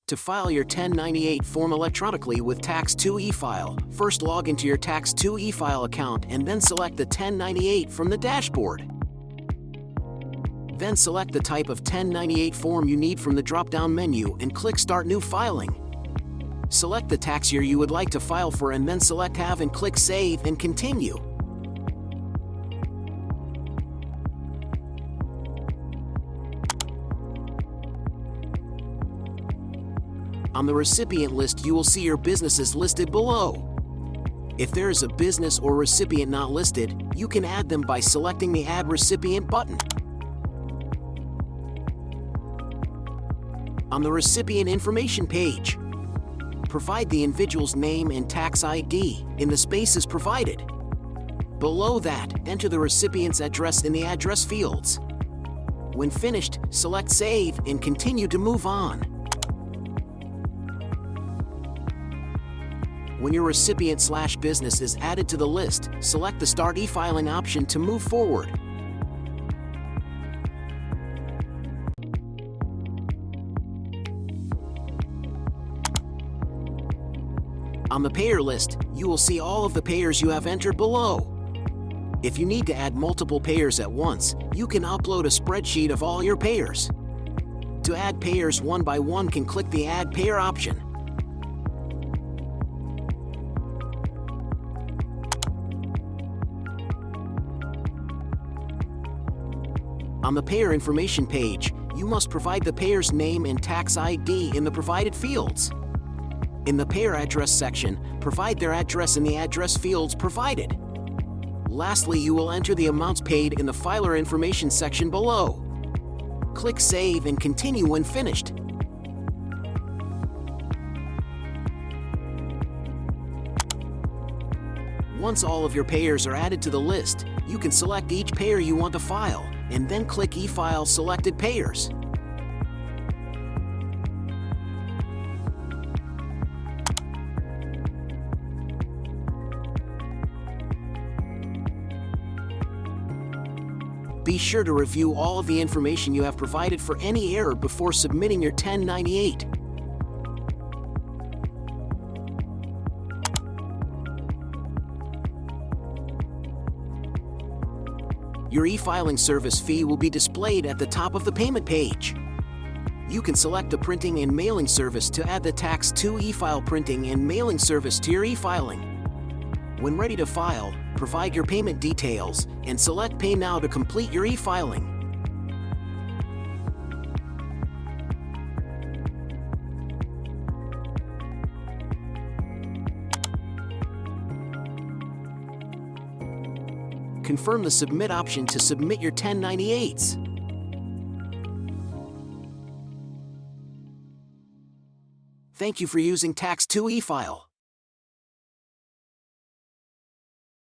To file your 1098 form electronically with Tax2efile, first log into your Tax2efile account and then select the 1098 from the dashboard. Then select the type of 1098 form you need from the drop-down menu and click Start New Filing. Select the tax year you would like to file for and then select Have and click Save and Continue. On the recipient list, you will see your businesses listed below. If there is a business or recipient not listed, you can add them by selecting the Add Recipient button. On the recipient information page, provide the individual's name and tax ID in the spaces provided. Below that, enter the recipient's address in the address fields. When finished, select Save and continue to move on. When your recipient/business is added to the list, select the Start e-filing option to move forward. On the payer list, you will see all of the payers you have entered below. If you need to add multiple payers at once, you can upload a spreadsheet of all your payers. To add payers one by one, can click the Add Payer option. On the payer information page, you must provide the payer's name and tax ID in the provided fields. In the payer address section, provide their address in the address fields provided. Lastly, you will enter the amounts paid in the filer information section below. Click Save and Continue when finished. Once all of your payers are added to the list, you can select each payer you want to file, and then click E-File Selected Payers. Be sure to review all of the information you have provided for any error before submitting your 1098. Your e-filing service fee will be displayed at the top of the payment page. You can select the printing and mailing service to add the Tax2efile printing and mailing service to your e-filing. When ready to file, provide your payment details and select Pay Now to complete your e-filing. Confirm the Submit option to submit your 1098s. Thank you for using Tax2efile.